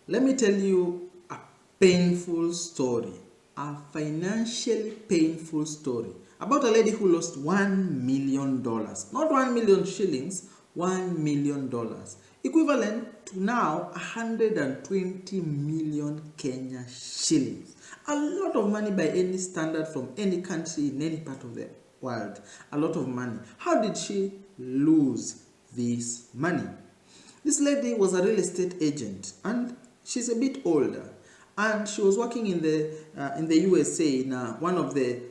Let me tell you a painful story, a financially painful story about a lady who lost $1 million. Not 1 million shillings, $1 million. Equivalent to now 120 million Kenya shillings. A lot of money by any standard from any country in any part of the world. A lot of money. How did she lose this money? This lady was a real estate agent and she's a bit older, and she was working in the USA in one of the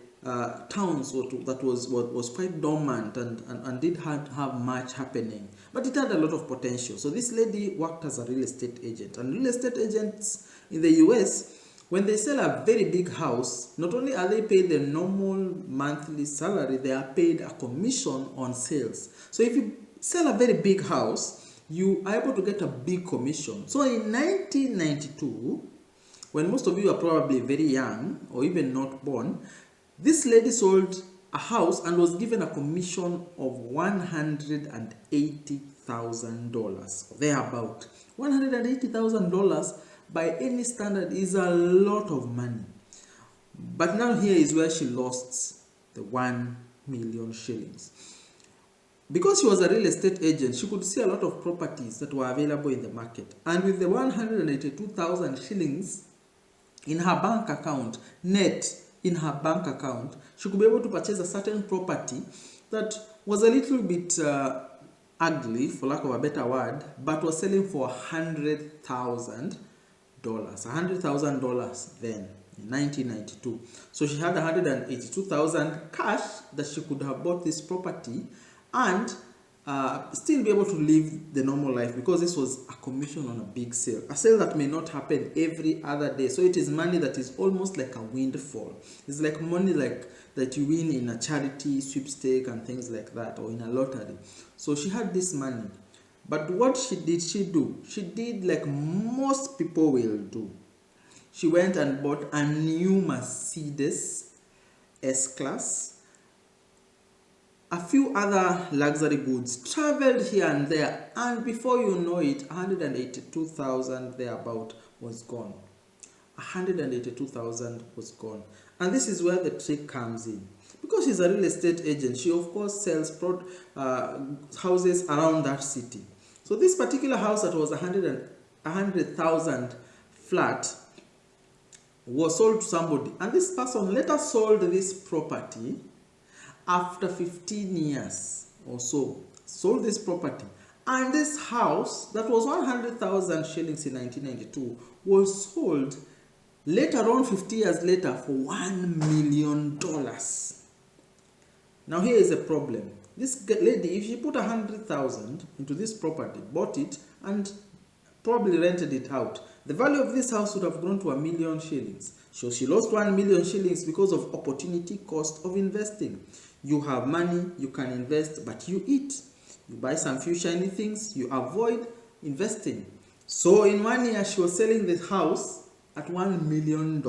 towns that was quite dormant and did have much happening, but it had a lot of potential. So this lady worked as a real estate agent, and real estate agents in the US, when they sell a very big house, not only are they paid the normal monthly salary, they are paid a commission on sales. So if you sell a very big house, you are able to get a big commission. So in 1992, when most of you are probably very young or even not born, this lady sold a house and was given a commission of $180,000. Thereabout. $180,000 by any standard is a lot of money. But now here is where she lost the 1 million shillings. Because she was a real estate agent, she could see a lot of properties that were available in the market. And with the 182,000 shillings in her bank account, net in her bank account, she could be able to purchase a certain property that was a little bit ugly, for lack of a better word, but was selling for $100,000. $100,000 then. In 1992. So she had 182,000 cash that she could have bought this property and still be able to live the normal life, because this was a commission on a big sale, a sale that may not happen every other day. So it is money that is almost like a windfall. It's like money like that you win in a charity sweepstake and things like that, or in a lottery. So she had this money, but what did she do? She did like most people will do. She went and bought a new Mercedes S-Class, a few other luxury goods, traveled here and there, and before you know it, 182,000 thereabout was gone. 182,000 was gone. And this is where the trick comes in. Because she's a real estate agent, she of course sells houses around that city. So this particular house that was 100,000 flat was sold to somebody, and this person later sold this property after 15 years or so. Sold this property, and this house that was 100,000 shillings in 1992 was sold later on 50 years later for $1 million. Now here is a problem. This lady, if she put 100,000 into this property, bought it and probably rented it out, the value of this house would have grown to 1 million shillings. So she lost 1 million shillings because of opportunity cost of investing. You have money, you can invest, but you eat. You buy some few shiny things, you avoid investing. So in 1 year, she was selling this house at $1 million,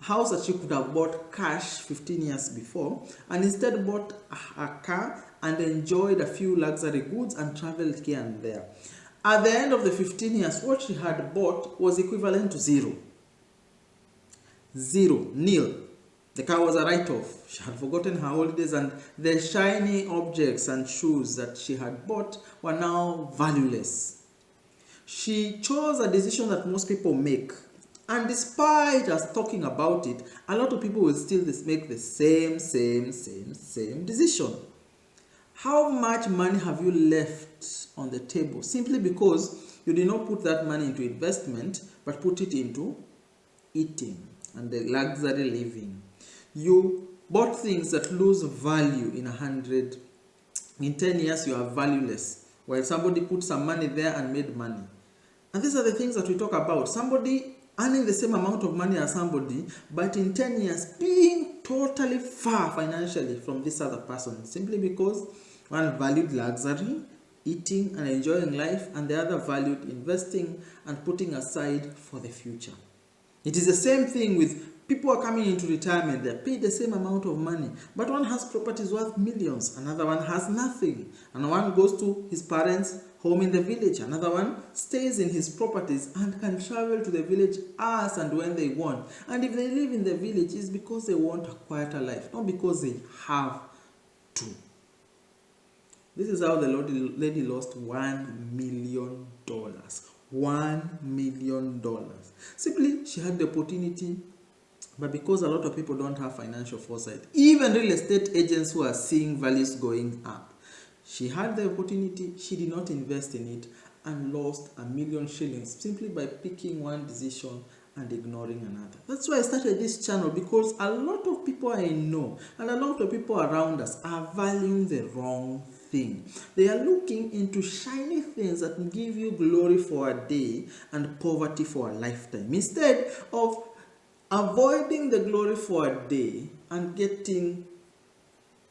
house that she could have bought cash 15 years before, and instead bought a car and enjoyed a few luxury goods and traveled here and there. At the end of the 15 years, what she had bought was equivalent to zero. Zero, nil. The car was a write-off. She had forgotten her holidays, and the shiny objects and shoes that she had bought were now valueless. She chose a decision that most people make. And despite us talking about it, a lot of people will still make the same decision. How much money have you left on the table simply because you did not put that money into investment, but put it into eating and the luxury living? You bought things that lose value in 10 years you are valueless, while somebody put some money there and made money. And these are the things that we talk about. Somebody earning the same amount of money as somebody, but in 10 years being totally far financially from this other person, simply because one valued luxury, eating and enjoying life, and the other valued investing and putting aside for the future. It is the same thing with people are coming into retirement. They're paid the same amount of money, but one has properties worth millions, another one has nothing, and one goes to his parents' home in the village. Another one stays in his properties and can travel to the village as and when they want. And if they live in the village, it's because they want a quieter life, not because they have to. This is how the lady lost $1 million. $1 million. Simply, she had the opportunity, but because a lot of people don't have financial foresight, even real estate agents who are seeing values going up, she had the opportunity, she did not invest in it, and lost $1 million shillings simply by picking one decision and ignoring another. That's why I started this channel, because a lot of people I know and a lot of people around us are valuing the wrong thing. They are looking into shiny things that will give you glory for a day and poverty for a lifetime, instead of avoiding the glory for a day and getting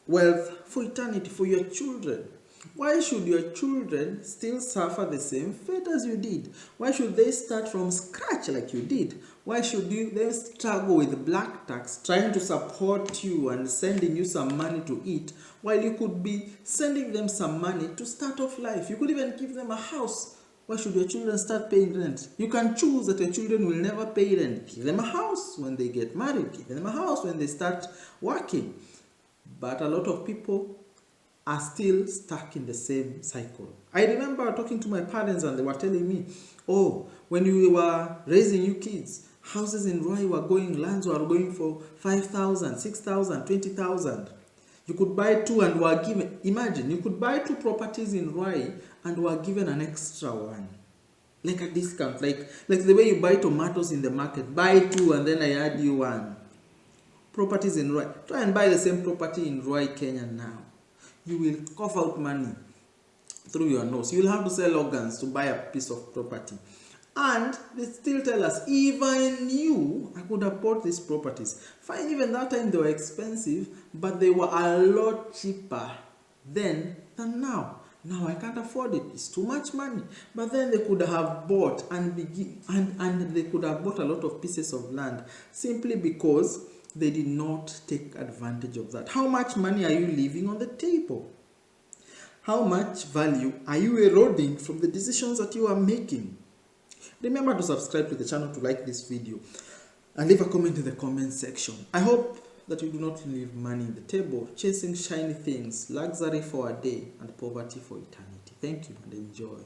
wealth for eternity for your children. Why should your children still suffer the same fate as you did? Why should they start from scratch like you did? Why should they struggle with black tax, trying to support you and sending you some money to eat, while you could be sending them some money to start off life? You could even give them a house. Why should your children start paying rent? You can choose that your children will never pay rent. Give them a house when they get married. Give them a house when they start working. But a lot of people are still stuck in the same cycle. I remember talking to my parents and they were telling me, oh, when we were raising you kids, houses in Rwai were going, lands were going for 5,000, 6,000, 20,000. You could buy two and were given, imagine, you could buy two properties in Rwai and were given an extra one. Like a discount, like the way you buy tomatoes in the market, buy two and then I add you one. Properties in Rwai. Try and buy the same property in Rwai, Kenya now. You will cough out money through your nose. You will have to sell organs to buy a piece of property. And they still tell us, if I knew I could have bought these properties. Fine, even that time they were expensive, but they were a lot cheaper then than now. Now I can't afford it. It's too much money. But then they could have bought and they could have bought a lot of pieces of land simply because they did not take advantage of that. How much money are you leaving on the table? How much value are you eroding from the decisions that you are making? Remember to subscribe to the channel, to like this video, and leave a comment in the comment section. I hope that you do not leave money on the table, chasing shiny things, luxury for a day and poverty for eternity. Thank you and enjoy.